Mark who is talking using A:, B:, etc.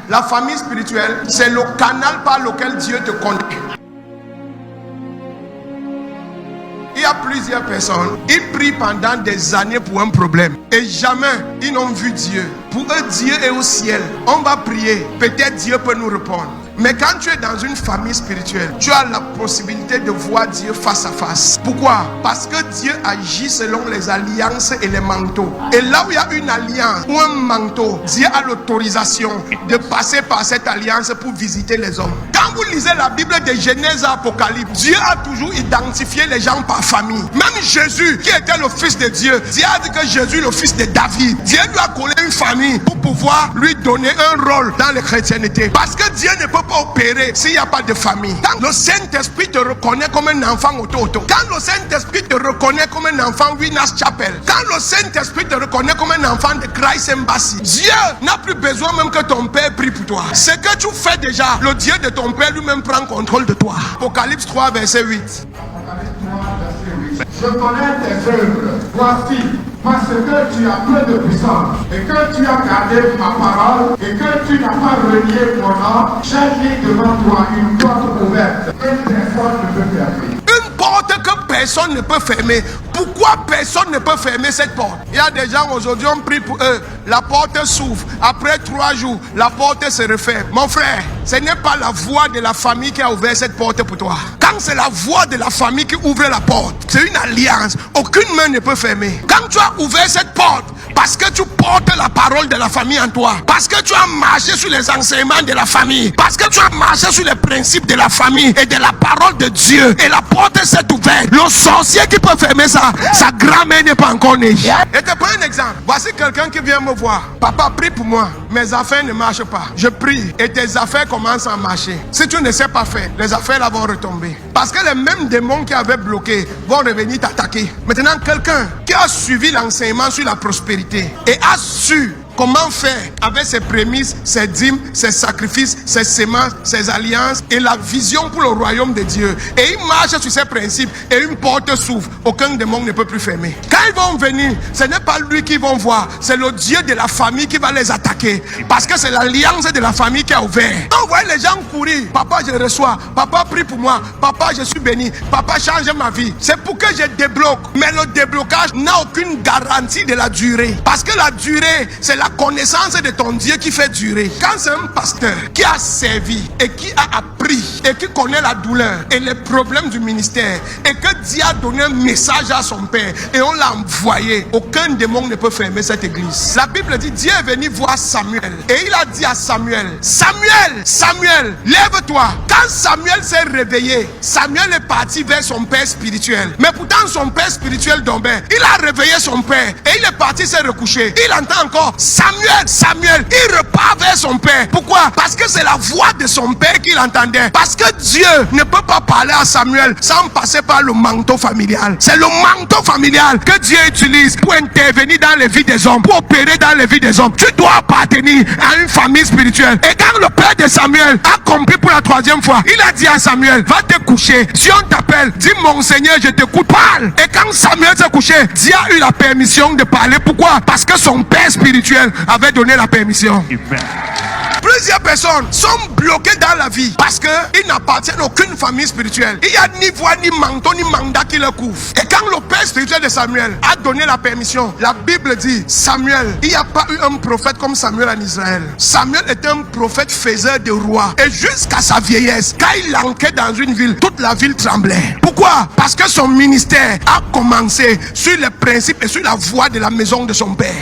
A: La famille spirituelle, c'est le canal par lequel Dieu te connaît. Il y a plusieurs personnes, ils prient pendant des années pour un problème et jamais ils n'ont vu Dieu. Pour eux, Dieu est au ciel. On va prier, peut-être Dieu peut nous répondre. Mais quand tu es dans une famille spirituelle, tu as la possibilité de voir Dieu face à face. Pourquoi? Parce que Dieu agit selon les alliances et les manteaux. Et là où il y a une alliance ou un manteau, Dieu a l'autorisation de passer par cette alliance pour visiter les hommes. Quand vous lisez la Bible de Genèse à Apocalypse, Dieu a toujours identifié les gens par famille. Même Jésus, qui était le fils de Dieu, Dieu a dit que Jésus, le fils de David, Dieu lui a collé une famille pour pouvoir lui donner un rôle dans la chrétienté. Parce que Dieu ne peut pas opérer s'il n'y a pas de famille. Quand le Saint-Esprit te reconnaît comme un enfant auto, quand le Saint-Esprit te reconnaît comme un enfant Winners Chapel, quand le Saint-Esprit te reconnaît comme un enfant de Christ Embassy, Dieu n'a plus besoin même que ton père prie pour toi. Ce que tu fais déjà, le Dieu de ton père lui-même prend contrôle de toi. Apocalypse 3 verset 8.
B: Je connais tes œuvres. Voici, parce que tu as peu de puissance et que tu as gardé ma parole et que tu n'as pas renié mon nom, j'ai mis devant toi une porte ouverte que personne ne peut fermer.
A: Une porte que personne ne peut fermer. Pourquoi personne ne peut fermer cette porte? Il y a des gens aujourd'hui, on prie pour eux, la porte s'ouvre. Après 3 jours, la porte se referme. Mon frère, ce n'est pas la voix de la famille qui a ouvert cette porte pour toi. Quand c'est la voix de la famille qui ouvre la porte, c'est une alliance. Aucune main ne peut fermer. Quand tu as ouvert cette porte, parce que tu portes la parole de la famille en toi, parce que tu as marché sur les enseignements de la famille, parce que tu as marché sur les principes de la famille et de la parole de Dieu, et la porte s'est ouverte. Le sorcier qui peut fermer ça, sa grand-mère n'est pas encore née. Je te prends un exemple. Voici quelqu'un qui vient me voir. Papa, prie pour moi. Mes affaires ne marchent pas. Je prie et tes affaires commencent à marcher. Si tu ne sais pas faire, les affaires là vont retomber. Parce que les mêmes démons qui avaient bloqué vont revenir t'attaquer. Maintenant, quelqu'un qui a suivi l'enseignement sur la prospérité et a su comment faire avec ses prémices, ses dîmes, ses sacrifices, ses semences, ses alliances et la vision pour le royaume de Dieu. Et il marche sur ces principes et une porte s'ouvre. Aucun démon ne peut plus fermer. Quand ils vont venir, ce n'est pas lui qu'ils vont voir, c'est le Dieu de la famille qui va les attaquer. Parce que c'est l'alliance de la famille qui a ouvert. On voit les gens courir. Papa, je reçois. Papa, prie pour moi. Papa, je suis béni. Papa, change ma vie. C'est pour que je débloque. Mais le déblocage n'a aucune garantie de la durée. Parce que la durée, c'est la connaissance de ton Dieu qui fait durer. Quand c'est un pasteur qui a servi et qui a appris et qui connaît la douleur et les problèmes du ministère et que Dieu a donné un message à son père et on l'a envoyé, aucun démon ne peut fermer cette église. La Bible dit Dieu est venu voir Samuel et il a dit à Samuel, Samuel, Samuel, lève-toi. Quand Samuel s'est réveillé, Samuel est parti vers son père spirituel. Mais pourtant son père spirituel dormait. Il a réveillé son père et il est parti se recoucher. Il entend encore Samuel, Samuel. Il repart vers son père. Pourquoi? Parce que c'est la voix de son père qu'il entendait. Parce que Dieu ne peut pas parler à Samuel sans passer par le manteau familial. C'est le manteau familial que Dieu utilise pour intervenir dans les vies des hommes, pour opérer dans les vies des hommes. Tu dois appartenir à une famille spirituelle. Et quand le père de Samuel a compris pour la 3e fois, il a dit à Samuel, va te coucher. Si on t'appelle, dis mon Seigneur, je t'écoute, parle. Et quand Samuel s'est couché, Dieu a eu la permission de parler. Pourquoi? Parce que son père spirituel avait donné la permission. Amen. Plusieurs personnes sont bloquées dans la vie parce qu'ils n'appartiennent à aucune famille spirituelle. Il n'y a ni voix, ni manteau, ni mandat qui le couvre. Et quand le père spirituel de Samuel a donné la permission, la Bible dit, Samuel, il n'y a pas eu un prophète comme Samuel en Israël. Samuel était un prophète faiseur de rois. Et jusqu'à sa vieillesse, quand il entrait dans une ville, toute la ville tremblait. Pourquoi? Parce que son ministère a commencé sur les principes et sur la voie de la maison de son père.